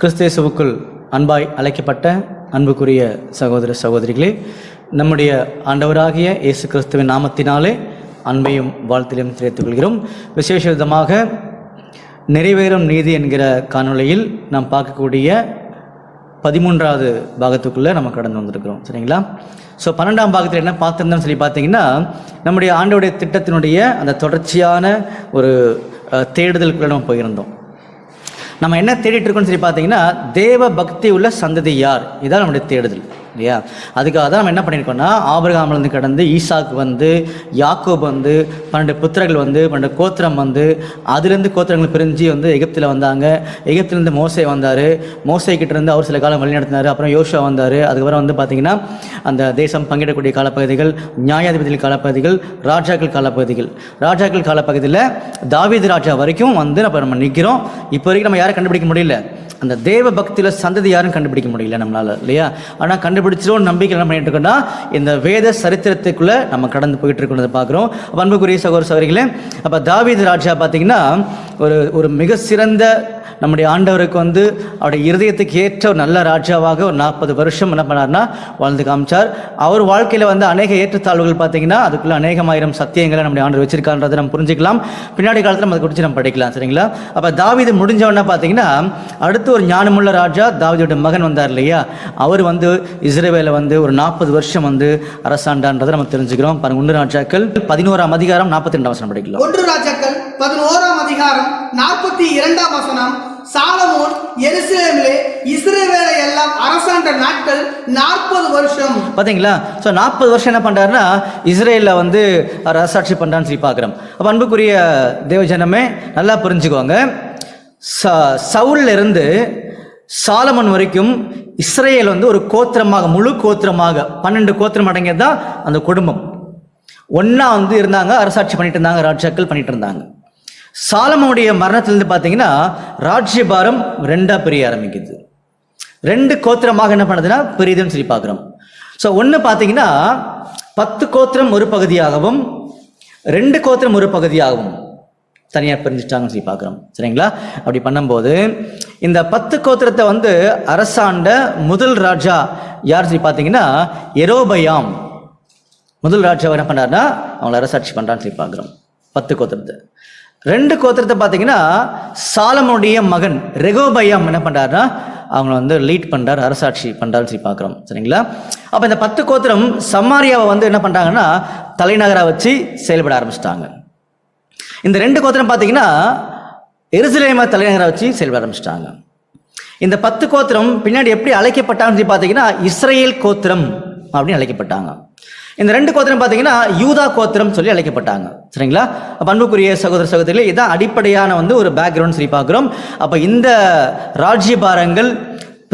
கிறிஸ்தேசுவுக்குள் அன்பாய் அழைக்கப்பட்ட அன்புக்குரிய சகோதர சகோதரிகளே, நம்முடைய ஆண்டவராகிய இயேசு கிறிஸ்துவின் நாமத்தினாலே அன்பையும் வாழ்த்திலும் தெரிவித்துக் கொள்கிறோம். விசேஷ விதமாக நிறைவேறும் நீதி என்கிற காணொளியில் நாம் பார்க்கக்கூடிய 13வது பாகத்துக்குள்ளே நம்ம கடந்து வந்திருக்கிறோம். சரிங்களா? ஸோ 12ஆம் பாகத்தில் என்ன பார்த்துருந்தோம்னு சொல்லி பார்த்தீங்கன்னா, நம்முடைய ஆண்டவருடைய திட்டத்தினுடைய அந்த தொடர்ச்சியான ஒரு தேடுதலுக்குள்ளே நம்ம போயிருந்தோம். நம்ம என்ன தேடிட்டு இருக்கோம்னு சொல்லி பார்த்தீங்கன்னா, தேவ பக்தி உள்ள சந்ததி யார், இதான் நம்முடைய தேடுதல் இல்லையா? அதுக்காக தான் நம்ம என்ன பண்ணியிருக்கோம்னா, ஆபிரகாமிலிருந்து கடந்து ஈசாக்கு வந்து, யாக்கோப் வந்து, 12 புத்திரர்கள் வந்து, 12 கோத்திரம் வந்து, அதுலேருந்து கோத்திரங்கள் பிரிஞ்சு வந்து எகிப்தில் வந்தாங்க. எகிப்திலேருந்து மோசே வந்தார். மோசே கிட்டேருந்து அவர் சில காலம் வழிநடத்தினார். அப்புறம் யோசுவா வந்தார். அதுக்கப்புறம் வந்து பார்த்திங்கன்னா, அந்த தேசம் பங்கிடக்கூடிய காலப்பகுதிகள், நியாயாதிபதிகள் காலப்பகுதிகள், ராஜாக்கள் காலப்பகுதிகள். ராஜாக்கள் காலப்பகுதியில் தாவீது ராஜா வரைக்கும் வந்து நம்ம நிற்கிறோம். இப்போ வரைக்கும் நம்ம யாரும் கண்டுபிடிக்க முடியல, அந்த தேவ பக்தியில் சந்ததி யாரும் கண்டுபிடிக்க முடியல நம்மளால் இல்லையா? ஆனால் கண்டுபிடிச்சிடும் நம்பிக்கை என்ன பண்ணிட்டு இருக்கோம்னா, இந்த வேத சரித்திரத்துக்குள்ளே நம்ம கடந்து போயிட்டு இருக்கோம் பார்க்குறோம். அன்புக்குரிய சகோதர சகோதரிகளே, அப்போ தாவீது ராஜா பார்த்தீங்கன்னா ஒரு மிக சிறந்த நம்முடைய ஆண்டவருக்கு வந்து அவருடைய இருதயத்துக்கு ஏற்ற ஒரு நல்ல ராஜாவாக ஒரு 40 வருஷம் என்ன பண்ணார்னா வாழ்ந்து காமிச்சார். அவர் வாழ்க்கையில் வந்து அநேக ஏற்றத்தாழ்வுகள் பார்த்தீங்கன்னா, அதுக்குள்ளே அநேகமாயிரம் சத்தியங்களை நம்முடைய ஆண்டவர் வச்சிருக்கான்றதை நம்ம புரிஞ்சுக்கலாம். பின்னாடி காலத்தில் நம்ம அதை குறித்து நம்ம படிக்கலாம். சரிங்களா? அப்போ தாவீது முடிஞ்சவொன்னா பார்த்தீங்கன்னா, அடுத்து ஒரு ஞானமுள்ள ராஜா தாவீதோட மகன் வந்தார் இல்லையா? அவர் வந்து இஸ்ரவேலை வந்து ஒரு 40 வருஷம் வந்து அரசாண்டான்றதை நம்ம தெரிஞ்சுக்கிறோம். பாருங்க, 1 ராஜாக்கள் 11ஆம் அதிகாரம் 42ஆம் வசனம் படிக்கலாம். 1 ராஜாக்கள் 11ஆம் அதிகாரம் 42ஆம் வசனம். சாலமோன் எருசலேமிலே இஸ்ரவேலை எல்லாம் அரசாண்ட நாட்கள் 40 வருஷம். பாத்தீங்களா? ஸோ 40 வருஷம் என்ன பண்றாருன்னா, இஸ்ரேலில் வந்து அரசாட்சி பண்றான்னு சொல்லி பார்க்குறோம். அப்போ அன்புக்குரிய தேவஜனமே நல்லா புரிஞ்சுக்கோங்க, சவுல்ல இருந்து சாலமன் வரைக்கும் இஸ்ரேல் வந்து ஒரு கோத்திரமாக, முழு கோத்திரமாக 12 கோத்திரம் அடங்கியது தான் அந்த குடும்பம். ஒன்னா வந்து இருந்தாங்க, அரசாட்சி பண்ணிட்டு இருந்தாங்க, ராஜாக்கள் பண்ணிட்டு இருந்தாங்க. சாலமோனுடைய மரணத்திலிருந்து பார்த்தீங்கன்னா ராஜ்யபாரம் 2ஆ பிரிய ஆரம்பிக்குது. 2 கோத்திரமாக என்ன பண்ணுதுன்னா பிரியுதுன்னு சொல்லி பார்க்குறோம். ஸோ ஒன்று பார்த்தீங்கன்னா 10 கோத்திரம் ஒரு பகுதியாகவும் 2 கோத்திரம் ஒரு பகுதியாகவும் தனியாக பிரிஞ்சுட்டாங்கன்னு சொல்லி பார்க்குறோம். சரிங்களா? அப்படி பண்ணும்போது இந்த 10 கோத்திரத்தை வந்து அரசாண்ட முதல் ராஜா யார் சொல்லி பார்த்தீங்கன்னா யெரொபெயாம். முதல் ராஜா என்ன பண்ணார்னா அவங்கள அரசாட்சி பண்ணுறான்னு சொல்லி பார்க்குறோம் 10 கோத்திரத்தை. 2 கோத்திரத்தை பார்த்தீங்கன்னா சாலமோனுடைய மகன் ரெகோபெயாம் என்ன பண்ணுறாருன்னா அவங்கள வந்து லீட் பண்ணுறாரு, அரசாட்சி பண்ணுறாருன்னு சொல்லி பார்க்குறோம். சரிங்களா? அப்போ இந்த 10 கோத்திரம் சமாரியாவை வந்து என்ன பண்ணுறாங்கன்னா தலைநகராக வச்சு செயல்பட ஆரம்பிச்சிட்டாங்க. இந்த 2 கோத்திரம் பார்த்தீங்கன்னா எருசலேமை தலைநகராக வச்சு செயல்பட ஆரம்பிச்சிட்டாங்க. இந்த 10 கோத்திரம் பின்னாடி எப்படி அழைக்கப்பட்டாங்கன்னு சொல்லி பார்த்தீங்கன்னா இஸ்ரேல் கோத்திரம் அப்படின்னு அழைக்கப்பட்டாங்க. இந்த 2 கோத்திரம் பார்த்தீங்கன்னா யூதா கோத்திரம் சொல்லி அழைக்கப்பட்டாங்க. சரிங்களா? அப்போ அன்புக்குரிய சகோதர சகோதரிகளே, இதுதான் அடிப்படையான வந்து ஒரு பேக்ரவுண்ட் சொல்லி பார்க்குறோம். அப்போ இந்த ராஜ்யபாரங்கள்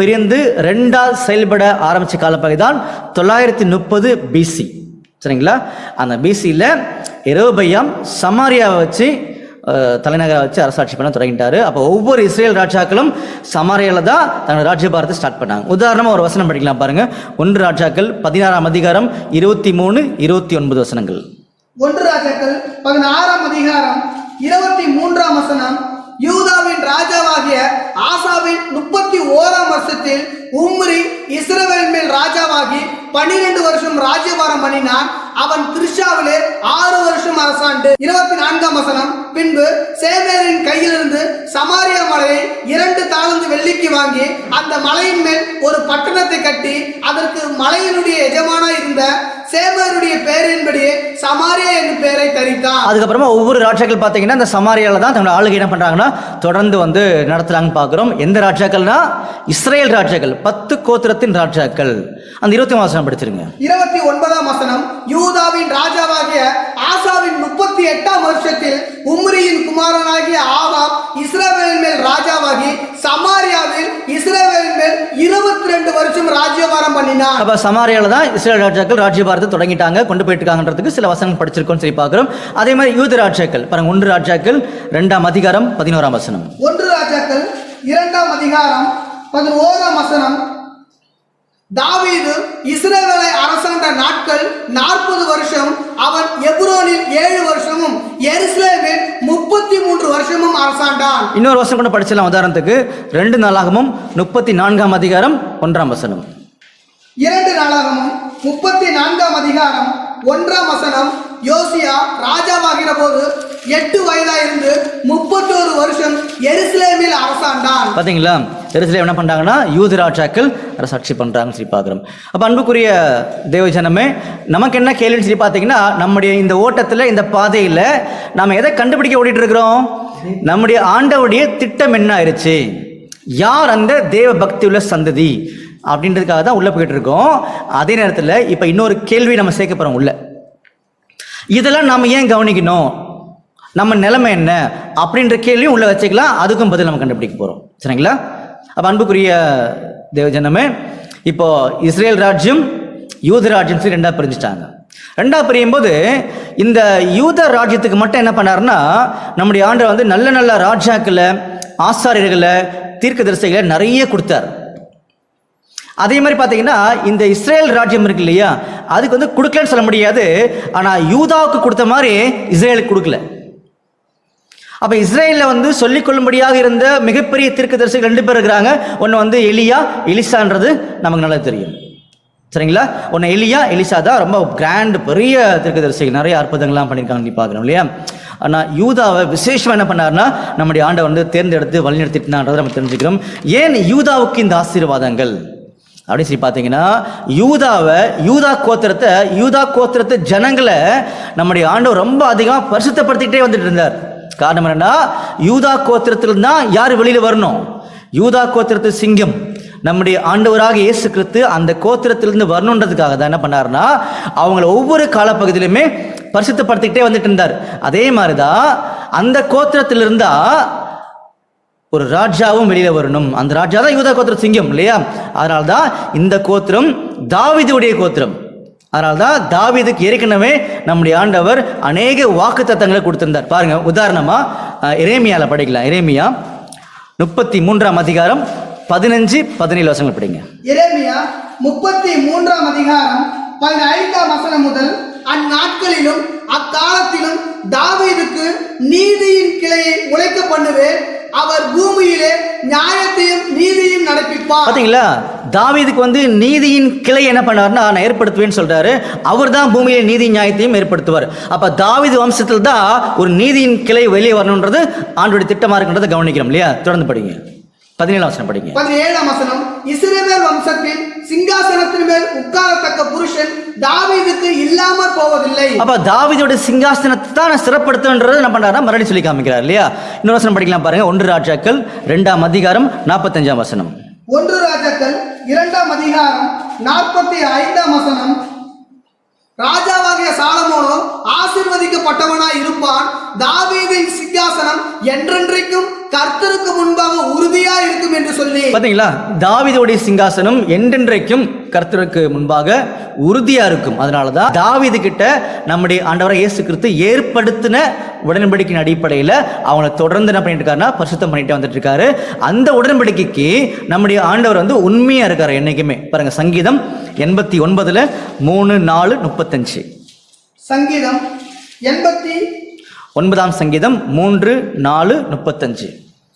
பிரிந்து 2ஆ செயல்பட ஆரம்பித்த காலப்பகுதி தான் 930 BC. சரிங்களா? அந்த பிசியில் யெரொபெயாம் சமாரியாவை வச்சு தலைநகரை வச்சு அரசாட்சி பண்ண தொடங்கிட்டாரு. அப்போ ஒவ்வொரு இஸ்ரேல் ராஜாக்களும் சமாரியால தான் தன்னோட ராஜ்யபாரத்தை ஸ்டார்ட் பண்ணாங்க. உதாரணமாக ஒரு வசனம் படிக்கலாம் பாருங்க. 1 ராஜாக்கள் 16ஆம் அதிகாரம் 23, 29 வசனங்கள். 1 ராஜாக்கள் 16ஆம் அதிகாரம் 23ஆம் வசனம். யூதாவின் ராஜாவாகிய ஆசாவின் 31ஆம் வருஷத்தில் உம்ரி இஸ்ரவேல் மேல் ராஜாவாகி 12 வருஷம் ராஜ்யபாரம் பண்ணினான். அவன் திர்ஷாவிலே 6 வருஷம் அரசாண்டு. 24ஆம் வசனம். பின்பு சேமேரின் கையிலிருந்து சமாரியா மலையை 2 தாலந்து வெள்ளிக்கு வாங்கி அந்த மலையின் மேல் ஒரு பட்டணத்தை கட்டி அதற்கு மலையினுடைய எஜமானா இருந்த சேமேருடைய பெயரின்படியே சமாரியா என்னும் பெயரை தரித்தான். அதுக்கப்புறமா ஒவ்வொரு ராஜாக்கள் பார்த்தீங்கன்னா இந்த சமாரியால தான் தன்னோட ஆளுகை என்ன பண்றாங்கன்னா தொடர்ந்து வந்து நடத்துறாங்கன்னு பார்க்குறோம். எந்த ராஜாக்கள்னா இஸ்ரேல் ராஜாக்கள், 10 கோத்திரத்தின் ராஜாக்கள். அந்த 20ஆம் வசனம் படிச்சிருங்க. 29ஆம் வசனம். யூதாவின் ராஜாவாகிய ஆசாவின் 38ஆம் வருஷத்தில் உம்ரியின் குமாரனாகிய ஆகாப் இஸ்ரவேலின் மேல் ராஜாவாகி சமாரியாவில் இஸ்ரவேலின் மேல் 22 வருஷம் ராஜ்யபாரம் பண்ணினான். அப்ப சமாரியால தான் இஸ்ரேல் ராஜாக்கள் ராஜ்யபாரத்தை தொடங்கிட்டாங்க, கொண்டு போயிட்டு இருக்காங்கன்றதுக்கு சில வசனங்கள் படிச்சிருக்கோம் சரி பார்க்கிறோம். அதே மாதிரி யூத ராஜாக்கள் பாருங்க. 1 ராஜாக்கள் 2ஆம் அதிகாரம் 11ஆம் வசனம். 1 ராஜாக்கள் 2ஆம் அதிகாரம் 11ஆம் வசனம். தாவீது இஸ்ரவேலை அரசாண்ட நாட்கள் 40 வருஷம். அவன் எப்ரோனில் 7 வருஷமும் எருசலேமில் 33 வருஷமும் அரசாண்டான். இன்னொரு வருஷம் கூட படிச்சலாம். உதாரணத்துக்கு 2 நாளாகமும் 34ஆம் அதிகாரம் 1ஆம் வசனம். 2 நாளாகமும் 34ஆம் அதிகாரம் 1ஆம் வசனம். யோசியா ராஜாவாகிற போது 8 வயதாயிருந்து 31 வருஷம் எருசலேமில் அரசாண்டான். பாத்தீங்களா, எருசலேம் என்ன பண்றாங்கன்னா யூத ராஜாக்கள் அரசாட்சி பண்றாங்கன்னு சொல்லி பார்க்கிறோம். அப்ப அன்புக்குரிய தேவஜனமே, நமக்கு என்ன கேள்வின்னு சொல்லி பார்த்தீங்கன்னா, நம்முடைய இந்த ஓட்டத்துல இந்த பாதையில நாம எதை கண்டுபிடிக்க ஓடிட்டு இருக்கிறோம்? நம்முடைய ஆண்டவருடைய திட்டம் என்ன ஆயிடுச்சு, யார் அந்த தேவ பக்தி உள்ள சந்ததி அப்படின்றதுக்காக தான் உள்ள போயிட்டு இருக்கோம். அதே நேரத்தில் இப்ப இன்னொரு கேள்வி நம்ம சேர்க்க போறோம் உள்ள. இதெல்லாம் நாம ஏன் கவனிக்கணும், நம்ம நிலைமை என்ன அப்படின்ற கேள்வியும் உள்ள வச்சுக்கலாம். அதுக்கும் பதில் நம்ம கண்டுபிடிக்க போறோம். சரிங்களா? அப்ப அன்புக்குரிய தேவஜனமே, இப்போ இஸ்ரேல் ராஜ்யம் யூத ராஜ்யம் சொல்லி 2ஆ பிரிஞ்சுட்டாங்க. 2ஆ பிரியும் போது இந்த யூத ராஜ்யத்துக்கு மட்டும் என்ன பண்ணாருன்னா, நம்முடைய ஆண்டவர் வந்து நல்ல நல்ல ராஜாக்களை, ஆசாரியர்களை, தீர்க்கதரிசிகளை நிறைய கொடுத்தார். அதே மாதிரி பார்த்தீங்கன்னா இந்த இஸ்ரேல் ராஜ்யம் இருக்கு இல்லையா, அதுக்கு வந்து கொடுக்கலன்னு சொல்ல முடியாது. ஆனால் யூதாவுக்கு கொடுத்த மாதிரி இஸ்ரேலுக்கு கொடுக்கல. அப்போ இஸ்ரேலில் வந்து சொல்லிக்கொள்ளும்படியாக இருந்த மிகப்பெரிய தீர்க்கதரிசிகள் 2 பேர் இருக்கிறாங்க. ஒன்று வந்து எலியா, எலிசான்றது நமக்கு நல்லா தெரியும். சரிங்களா? ஒன்று எலியா, எலிசா தான் ரொம்ப கிராண்ட் பெரிய தீர்க்கதரிசிகள், நிறைய அற்புதங்கள்லாம் பண்ணியிருக்காங்க பார்க்குறோம் இல்லையா. ஆனால் யூதாவை விசேஷமாக என்ன பண்ணாருன்னா நம்முடைய ஆண்டவர் வந்து தேர்ந்தெடுத்து வழிநடத்தினான்றதை நம்ம தெரிஞ்சுக்கிறோம். ஏன் யூதாவுக்கு இந்த ஆசீர்வாதங்கள் அப்படின்னு சொல்லி பார்த்தீங்கன்னா, யூதா கோத்திரத்தை ஜனங்களை நம்முடைய ஆண்டவர் ரொம்ப அதிகமாக பரிசுத்தப்படுத்திக்கிட்டே வந்துட்டு இருந்தார். காரணம் என்னன்னா, யூதா கோத்திரத்தில் தான் யார் வெளியில வரணும்? யூதா கோத்திரத்து சிங்கம் நம்முடைய ஆண்டவராக இயேசு கிறிஸ்து அந்த கோத்திரத்திலிருந்து வரணுன்றதுக்காக தான் என்ன பண்ணாருன்னா, அவங்களை ஒவ்வொரு காலப்பகுதியிலுமே பரிசுத்தப்படுத்திக்கிட்டே வந்துட்டு இருந்தார். அதே மாதிரிதான் அந்த கோத்திரத்திலிருந்தா ஒரு ராஜாவும் வெளியில வரணும். அந்த ராஜா தான் யூதா கோத்திர சிங்கம் இல்லையா. அதனால்தான் இந்த கோத்திரம் தாவீதுடைய கோத்திரம். அதனால்தான் தாவீதுக்கு ஏற்கனவே நம்முடைய ஆண்டவர் அநேக வாக்குத்தத்தங்களை கொடுத்திருந்தார். பாருங்க, உதாரணமா எரேமியால படிக்கலாம். எரேமியா 33ஆம் அதிகாரம் 15-17 வசனங்கள் படிங்க. எரேமியா 33ஆம் அதிகாரம் 15ஆம் வசனம் முதல். அந்நாட்களிலும் அக்காலத்திலும் தாவீதுக்கு நீதியின் கிளையை உழைக்க பண்ணுவேன், அவர் பூமியிலே நியாயத்தையும் நீதியும் நடப்பிப்பார். பாத்தீங்களா, தாவீதுக்கு வந்து நீதியின் கிளை என்ன பண்ணாருன்னா நான் ஏற்படுத்துவேன்னு சொல்றாரு. அவர் தான் பூமியிலே நீதி நியாயத்தையும் ஏற்படுத்துவார். அப்ப தாவீது வம்சத்தில் தான் ஒரு நீதியின் கிளை வெளியே வரணுன்றது ஆண்டோடைய திட்டமா இருக்குன்றதை கவனிக்கிறோம் இல்லையா. தொடர்ந்து படிங்க. 17ஆம் வசனம் படிங்க. 17ஆம் வசனம். இஸ்ரவேல் வம்சத்தில் சிங்காசனத்தின் மேல் உட்காரத்தக்க புருஷன் தாவீதுக்கு இல்லாமல் போவதில்லை. அப்ப தாவீதோட சிங்காசனத்தை தான் சிறப்படுத்துன்றது என்ன பண்றாருன்னா மறுபடியும் சொல்லி காமிக்கிறார் இல்லையா. இன்னொரு வசனம் படிக்கலாம் பாருங்க. 1 ராஜாக்கள் 2ஆம் அதிகாரம் 45ஆம் வசனம். 1 ராஜாக்கள் 2ஆம் அதிகாரம் 45ஆம் வசனம். ராஜாவாகிய சாலமோனோ ஆசீர்வதிக்கப்பட்டவனாய் இருப்பான், தாவீதின் சிங்காசனம் என்றென்றைக்கும் கர்த்தருக்கு முன்பாக உறுதியா இருக்கும் என்று சொல்லி. பாத்தீங்களா, தாவீதுடைய சிங்காசனம் என்றென்றைக்கும் கர்த்தருக்கு முன்பாக உறுதியா இருக்கும். அதனாலதான் தாவீது கிட்ட நம்முடைய ஆண்டவராகிய இயேசு கிறிஸ்து ஏற்படுத்தின உடன்படிக்கையின் அடிப்படையில் அவங்களை தொடர்ந்து என்ன பண்ணிட்டு இருக்காருன்னா பரிசுத்தம் பண்ணிட்டு வந்துட்டு இருக்காரு. அந்த உடன்படிக்கைக்கு நம்முடைய ஆண்டவர் வந்து உண்மையா இருக்காரு என்னைக்குமே. பாருங்க, சங்கீதம் 89:3-4-35. சங்கீதம் 89ஆம் சங்கீதம் 3-4-35.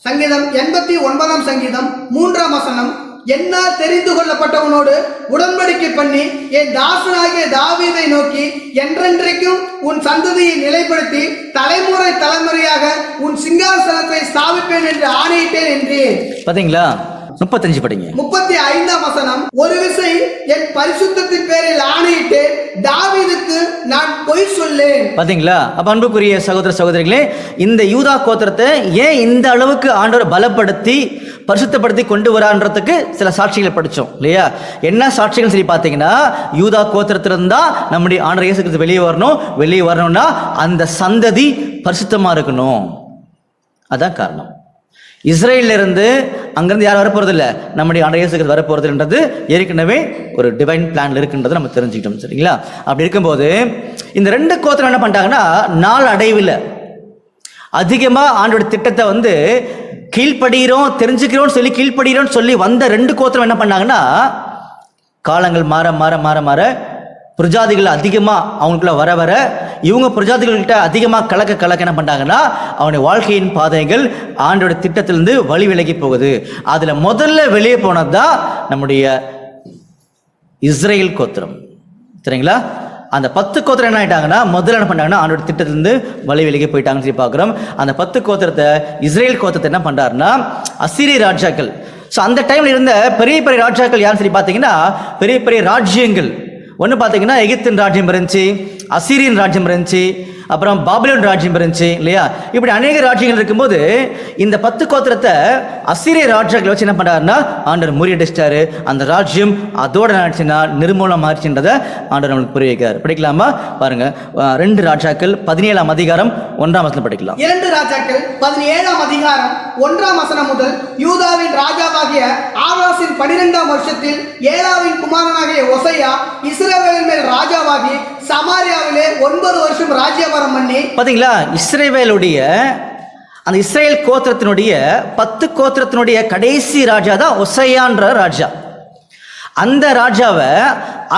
சங்கீதம் 89ஆம் சங்கீதம் 3ஆம் வசனம். என்ன தெரிந்து கொள்ளப்பட்டவனோடு உடன்படிக்கை பண்ணி என் தாசனாகிய தாவீதை நோக்கி என்றென்றைக்கும் உன் சந்ததியை நிலைப்படுத்தி தலைமுறை தலைமுறையாக உன் சிங்காசனத்தை ஸ்தாபிப்பேன் என்று ஆணையிட்டேன் என்று. பாத்தீங்களா, 35 படிங்க. 35ஆம் வசனம். ஒரு விசை என் பரிசுத்தத்தின் பேரில் ஆணையிட்டு தாவீதுக்கு நான் பொய் சொல்லேன். பாத்தீங்களா. அப்ப அன்புக்குரிய சகோதர சகோதரிகளே, இந்த யூதா கோத்திரத்தை ஏன் இந்த அளவுக்கு ஆண்டவர் பலப்படுத்தி பரிசுத்தப்படுத்தி கொண்டு வரான்றதுக்கு சில சாட்சிகளை படிச்சோம் இல்லையா. என்ன சாட்சிகள் சரி பார்த்தீங்கன்னா, யூதா கோத்திரத்திலிருந்தா நம்முடைய ஆண்டவர் இயேசு கிறிஸ்து வெளியே வரணும்னா அந்த சந்ததி பரிசுத்தமா இருக்கணும். அதான் காரணம். இஸ்ரேலில் இருந்து அங்கிருந்து யாரும் வரப்போறது இல்லை, நம்முடைய ஆண்டவர் இயேசு கிறிஸ்து வரப்போறதுன்றது ஏற்கனவே ஒரு டிவைன் பிளான்ல இருக்குன்றதை நம்ம தெரிஞ்சுக்கிட்டோம். சரிங்களா. அப்படி இருக்கும்போது இந்த 2 கோத்திரம் என்ன பண்ணிட்டாங்கன்னா நாள் அடைவில் அதிகமா ஆண்டோட திட்டத்தை வந்து கீழ்ப்படுகிறோம் தெரிஞ்சுக்கிறோம் சொல்லி கீழ்ப்படுகிறோம் சொல்லி வந்த 2 கோத்திரம் என்ன பண்ணாங்கன்னா காலங்கள் மாற மாற மாற மாற பிரஜாதிகள் அதிகமாக அவங்களுக்குள்ள வர வர இவங்க பிரஜாதிகள்கிட்ட அதிகமாக கலக்க என்ன பண்ணுறாங்கன்னா அவனுடைய வாழ்க்கையின் பாதைகள் ஆண்டோட திட்டத்திலிருந்து வழி விலகி போகுது. அதில் முதல்ல வெளியே போனது தான் நம்முடைய இஸ்ரேல் கோத்திரம். சரிங்களா? அந்த 10 கோத்திரம் என்ன ஆயிட்டாங்கன்னா முதல்ல என்ன பண்ணாங்கன்னா ஆண்டோட திட்டத்திலிருந்து வழி விலகி போயிட்டாங்கன்னு சொல்லி பார்க்குறோம். அந்த 10 கோத்திரத்தை இஸ்ரேல் கோத்திரத்தை என்ன பண்ணுறாருன்னா அசீரிய ராஜாக்கள். ஸோ அந்த டைமில் இருந்த பெரிய பெரிய ராஜாக்கள் யாருன்னு சொல்லி பார்த்தீங்கன்னா பெரிய பெரிய ராஜ்யங்கள். ஒன்று பார்த்தீங்கன்னா எகிப்தின் ராஜ்யம் இருந்துச்சு, அசீரியன் ராஜ்யம் இருந்துச்சு, அப்புறம் பாபிலோன் ராஜ்யம் இருந்துச்சு இல்லையா? இப்படி அநேக ராஜ்யங்கள் இருக்கும்போது இந்த 10 கோத்திரத்தை அசீரிய ராஜ்யங்களை வச்சு என்ன பண்ணுறாருன்னா ஆண்டவர் முறியடிச்சிட்டாரு. அந்த ராஜ்யம் அதோட நினைச்சுன்னா நிர்மூலம் ஆயிடுச்சுன்றதை ஆண்டவர் நம்மளுக்கு புரிய வைக்கிறார். படிக்கலாமா? பாருங்க, 2 ராஜாக்கள் 17ஆம் அதிகாரம் 1ஆம் வசனம் படிக்கலாம். 2 ராஜாக்கள் 17ஆம் அதிகாரம் 1ஆம் வசனம் முதல். யூதாவின் ராஜாவாகிய ஆகாசின் 12ஆம் வருஷத்தில் ஏலாவின் குமாரனாகிய ஒசையா இஸ்ரவேலின் மேல் ராஜாவாகி சமாரியாவிலே 9 வருஷம் ராஜ்யபாரம் பண்ணி. பாத்தீங்களா? இஸ்ரவேலுடைய அந்த இஸ்ரேல் கோத்திரத்தினுடைய 10 கோத்திரத்தினுடைய கடைசி ராஜா தான் ஒசையான்ற ராஜா. அந்த ராஜாவை